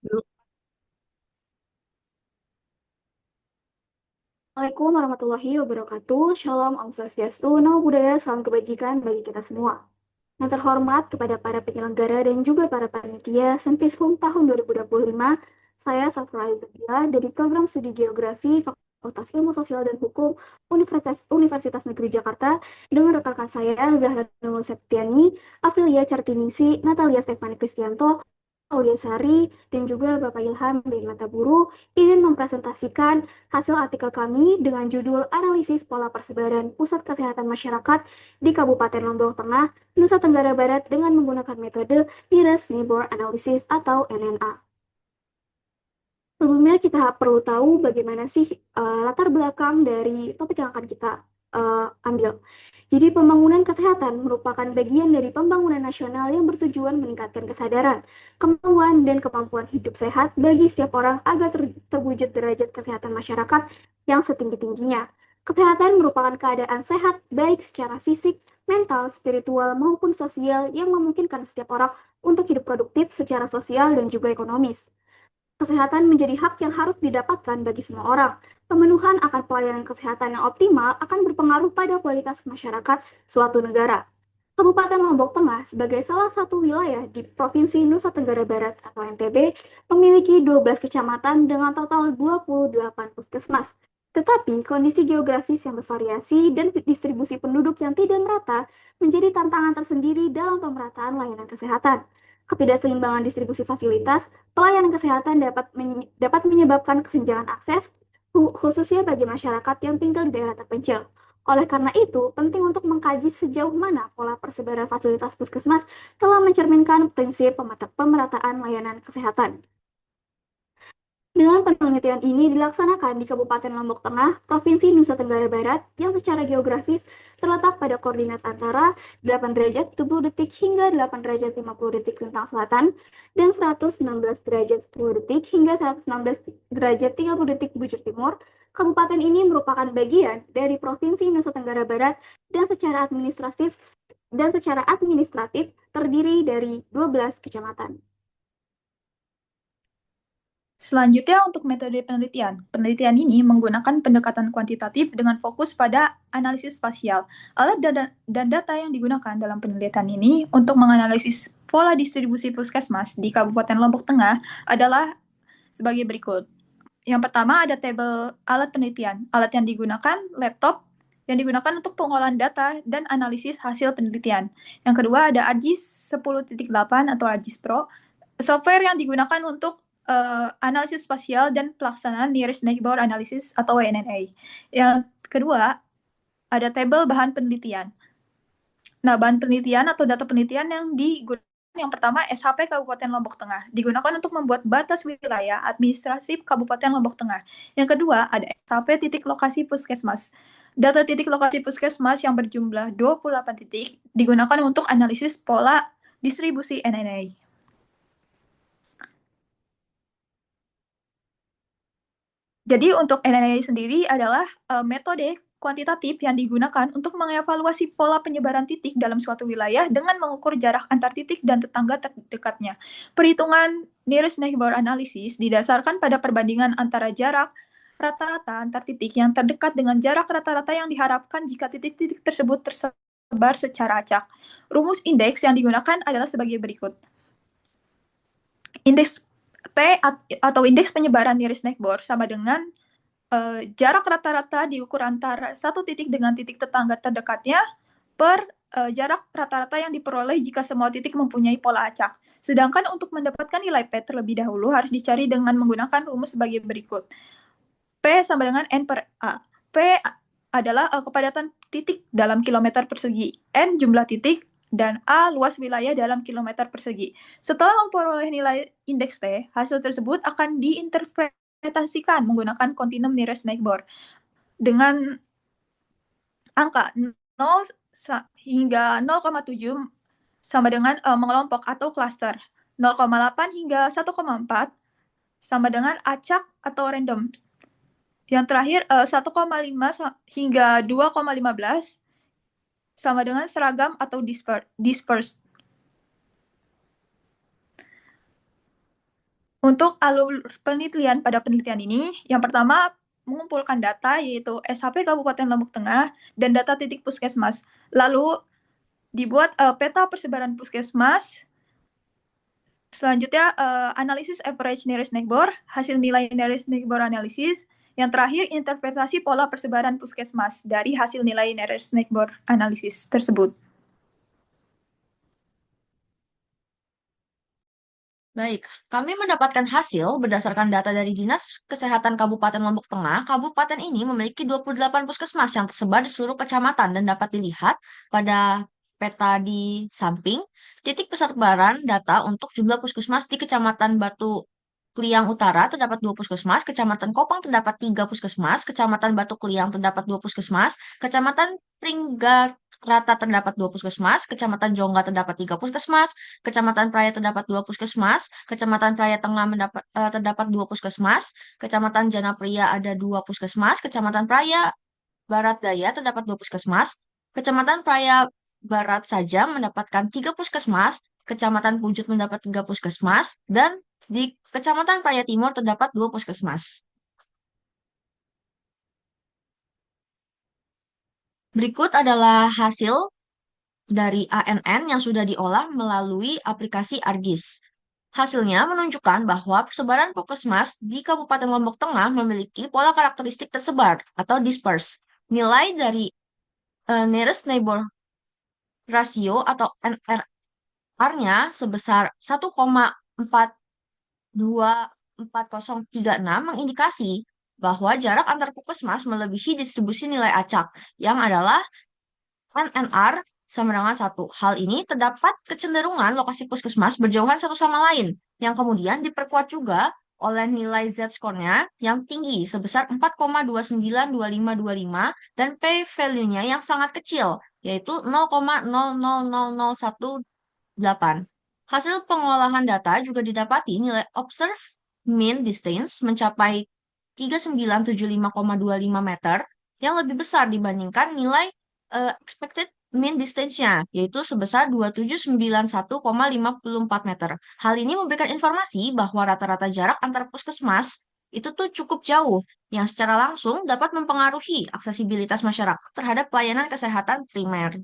Assalamualaikum warahmatullahi wabarakatuh. Shalom, Om Swastiastu, Namo Buddhaya, salam kebajikan bagi kita semua. Yang terhormat kepada para penyelenggara dan juga para panitia Senpisfum tahun 2025, saya Safra Izabila dari Program Studi Geografi Fakultas Ilmu Sosial dan Hukum Universitas Negeri Jakarta dengan rekan saya Zahra Nurul Septiani, Afilia Cartinisi, Natalia Stefani Kristianto, Aulia Sari, dan juga Bapak Ilham bin Mataburu ingin mempresentasikan hasil artikel kami dengan judul Analisis Pola Persebaran Pusat Kesehatan Masyarakat di Kabupaten Lombok Tengah, Nusa Tenggara Barat dengan menggunakan metode Nearest Neighbor Analysis atau NNA. Sebelumnya kita perlu tahu bagaimana sih latar belakang dari topik yang akan kita ambil. Jadi pembangunan kesehatan merupakan bagian dari pembangunan nasional yang bertujuan meningkatkan kesadaran, kemauan, dan kemampuan hidup sehat bagi setiap orang agar terwujud derajat kesehatan masyarakat yang setinggi-tingginya. Kesehatan merupakan keadaan sehat baik secara fisik, mental, spiritual, maupun sosial yang memungkinkan setiap orang untuk hidup produktif secara sosial dan juga ekonomis. Kesehatan menjadi hak yang harus didapatkan bagi semua orang. Pemenuhan akan pelayanan kesehatan yang optimal akan berpengaruh pada kualitas masyarakat suatu negara. Kabupaten Lombok Tengah sebagai salah satu wilayah di Provinsi Nusa Tenggara Barat atau NTB memiliki 12 kecamatan dengan total 28 puskesmas. Tetapi kondisi geografis yang bervariasi dan distribusi penduduk yang tidak merata menjadi tantangan tersendiri dalam pemerataan layanan kesehatan. Ketidakseimbangan distribusi fasilitas pelayanan kesehatan dapat menyebabkan kesenjangan akses, khususnya bagi masyarakat yang tinggal di daerah terpencil. Oleh karena itu, penting untuk mengkaji sejauh mana pola persebaran fasilitas puskesmas telah mencerminkan prinsip pemerataan layanan kesehatan. Dengan penelitian ini dilaksanakan di Kabupaten Lombok Tengah, Provinsi Nusa Tenggara Barat, yang secara geografis terletak pada koordinat antara 8 derajat 70 detik hingga 8 derajat 50 detik lintang selatan, dan 116 derajat 10 detik hingga 116 derajat 30 detik bujur timur. Kabupaten ini merupakan bagian dari Provinsi Nusa Tenggara Barat dan secara administratif terdiri dari 12 kecamatan. Selanjutnya untuk metode penelitian. Penelitian ini menggunakan pendekatan kuantitatif dengan fokus pada analisis spasial. Alat dan data yang digunakan dalam penelitian ini untuk menganalisis pola distribusi puskesmas di Kabupaten Lombok Tengah adalah sebagai berikut. Yang pertama ada tabel alat penelitian. Alat yang digunakan laptop yang digunakan untuk pengolahan data dan analisis hasil penelitian. Yang kedua ada ArcGIS 10.8 atau ArcGIS Pro, software yang digunakan untuk analisis spasial dan pelaksanaan Nearest Neighbor Analysis atau NNA. Yang kedua, ada tabel bahan penelitian. Nah, bahan penelitian atau data penelitian yang digunakan yang pertama SHP Kabupaten Lombok Tengah, digunakan untuk membuat batas wilayah administratif Kabupaten Lombok Tengah. Yang kedua, ada SHP titik lokasi puskesmas. Data titik lokasi puskesmas yang berjumlah 28 titik digunakan untuk analisis pola distribusi NNA. Jadi untuk NNA sendiri adalah metode kuantitatif yang digunakan untuk mengevaluasi pola penyebaran titik dalam suatu wilayah dengan mengukur jarak antar titik dan tetangga terdekatnya. Perhitungan nearest neighbor analysis didasarkan pada perbandingan antara jarak rata-rata antar titik yang terdekat dengan jarak rata-rata yang diharapkan jika titik-titik tersebut tersebar secara acak. Rumus indeks yang digunakan adalah sebagai berikut. Indeks T atau indeks penyebaran nearest neighbor sama dengan jarak rata-rata diukur antara satu titik dengan titik tetangga terdekatnya per jarak rata-rata yang diperoleh jika semua titik mempunyai pola acak. Sedangkan untuk mendapatkan nilai P terlebih dahulu harus dicari dengan menggunakan rumus sebagai berikut. P sama dengan N per A. P adalah kepadatan titik dalam kilometer persegi, N jumlah titik, dan A luas wilayah dalam kilometer persegi. Setelah memperoleh nilai indeks T, hasil tersebut akan diinterpretasikan menggunakan kontinum nearest neighbor dengan angka 0 hingga 0,7 sama dengan mengelompok atau cluster. 0,8 hingga 1,4 sama dengan acak atau random. Yang terakhir 1,5 hingga 2,15 sama dengan seragam atau dispersed. Untuk alur penelitian pada penelitian ini, yang pertama mengumpulkan data yaitu SHP Kabupaten Lombok Tengah dan data titik puskesmas. Lalu dibuat peta persebaran puskesmas. Selanjutnya analisis average nearest neighbor, hasil nilai nearest neighbor analisis. Yang terakhir interpretasi pola persebaran puskesmas dari hasil nilai nearest neighbor analisis tersebut. Baik, kami mendapatkan hasil berdasarkan data dari Dinas Kesehatan Kabupaten Lombok Tengah. Kabupaten ini memiliki 28 puskesmas yang tersebar di seluruh kecamatan dan dapat dilihat pada peta di samping. Titik persebaran data untuk jumlah puskesmas di Kecamatan Batu Kliang Utara terdapat 2 puskesmas, Kecamatan Kopang terdapat 3 puskesmas, Kecamatan Batu Kliang terdapat 2 puskesmas, Kecamatan Pringgarata terdapat 2 puskesmas, Kecamatan Jongga terdapat 3 puskesmas, Kecamatan Praya terdapat 2 puskesmas, Kecamatan Praya Tengah terdapat 2 puskesmas, Kecamatan Janapria ada 2 puskesmas, Kecamatan Praya Barat Daya terdapat 2 puskesmas, Kecamatan Praya Barat saja mendapatkan 3 puskesmas, Kecamatan Pujut mendapat 3 puskesmas, dan di Kecamatan Praya Timur terdapat 2 puskesmas. Berikut adalah hasil dari ANN yang sudah diolah melalui aplikasi Argis. Hasilnya menunjukkan bahwa persebaran puskesmas di Kabupaten Lombok Tengah memiliki pola karakteristik tersebar atau disperse. Nilai dari nearest neighbor ratio atau NRR-nya sebesar 1,424036 mengindikasi bahwa jarak antar puskesmas melebihi distribusi nilai acak yang adalah NNR sama dengan 1. Hal ini terdapat kecenderungan lokasi puskesmas berjauhan satu sama lain, yang kemudian diperkuat juga oleh nilai Z-score-nya yang tinggi sebesar 4,292525 dan p-value-nya yang sangat kecil, yaitu 0,000018. Hasil pengolahan data juga didapati nilai observed mean distance mencapai 3975,25 meter, yang lebih besar dibandingkan nilai expected mean distance-nya, yaitu sebesar 2791,54 meter. Hal ini memberikan informasi bahwa rata-rata jarak antar puskesmas itu tuh cukup jauh, yang secara langsung dapat mempengaruhi aksesibilitas masyarakat terhadap pelayanan kesehatan primer.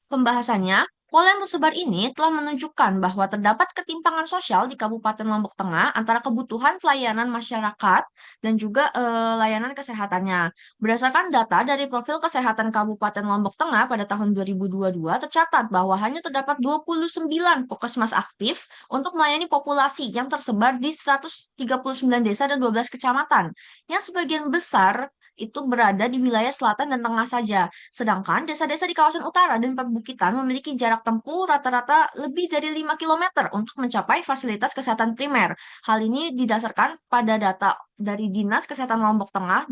Pembahasannya, pola yang tersebar ini telah menunjukkan bahwa terdapat ketimpangan sosial di Kabupaten Lombok Tengah antara kebutuhan pelayanan masyarakat dan juga layanan kesehatannya. Berdasarkan data dari profil kesehatan Kabupaten Lombok Tengah pada tahun 2022, tercatat bahwa hanya terdapat 29 puskesmas aktif untuk melayani populasi yang tersebar di 139 desa dan 12 kecamatan, yang sebagian besar itu berada di wilayah selatan dan tengah saja. Sedangkan desa-desa di kawasan utara dan perbukitan memiliki jarak tempuh rata-rata lebih dari 5 km untuk mencapai fasilitas kesehatan primer. Hal ini didasarkan pada data dari Dinas Kesehatan Lombok Tengah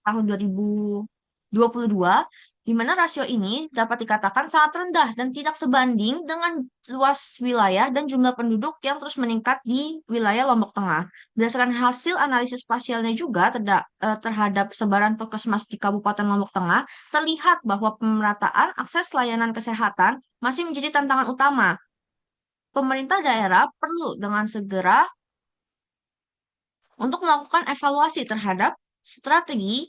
tahun 2022, di mana rasio ini dapat dikatakan sangat rendah dan tidak sebanding dengan luas wilayah dan jumlah penduduk yang terus meningkat di wilayah Lombok Tengah. Berdasarkan hasil analisis spasialnya juga terhadap sebaran puskesmas di Kabupaten Lombok Tengah, terlihat bahwa pemerataan akses layanan kesehatan masih menjadi tantangan utama. Pemerintah daerah perlu dengan segera untuk melakukan evaluasi terhadap strategi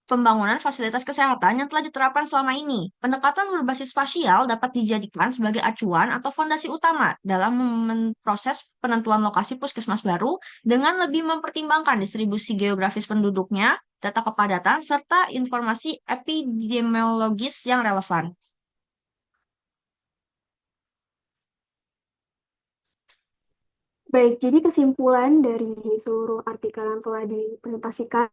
pembangunan fasilitas kesehatan yang telah diterapkan selama ini. Pendekatan berbasis spasial dapat dijadikan sebagai acuan atau fondasi utama dalam proses penentuan lokasi puskesmas baru dengan lebih mempertimbangkan distribusi geografis penduduknya, data kepadatan, serta informasi epidemiologis yang relevan. Baik, jadi kesimpulan dari seluruh artikel yang telah dipresentasikan,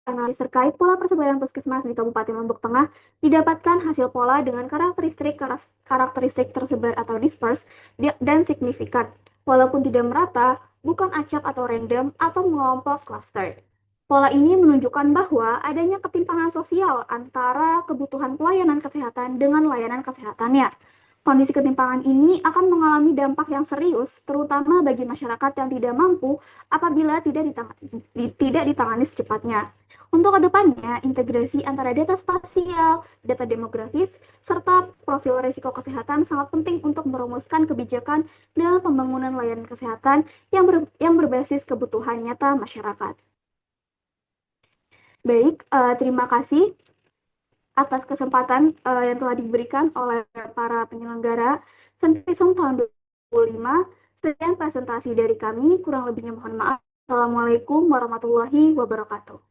analis terkait pola persebaran puskesmas di Kabupaten Lombok Tengah didapatkan hasil pola dengan karakteristik tersebar atau disperse dan signifikan, walaupun tidak merata, bukan acak atau random atau mengelompok cluster. Pola ini menunjukkan bahwa adanya ketimpangan sosial antara kebutuhan pelayanan kesehatan dengan layanan kesehatannya. Kondisi ketimpangan ini akan mengalami dampak yang serius, terutama bagi masyarakat yang tidak mampu apabila tidak ditangani secepatnya. Untuk kedepannya, integrasi antara data spasial, data demografis, serta profil risiko kesehatan sangat penting untuk merumuskan kebijakan dalam pembangunan layanan kesehatan yang berbasis kebutuhan nyata masyarakat. Baik, terima kasih atas kesempatan yang telah diberikan oleh para penyelenggara Senpisong tahun 2025. Sekian presentasi dari kami, kurang lebihnya mohon maaf. Assalamualaikum warahmatullahi wabarakatuh.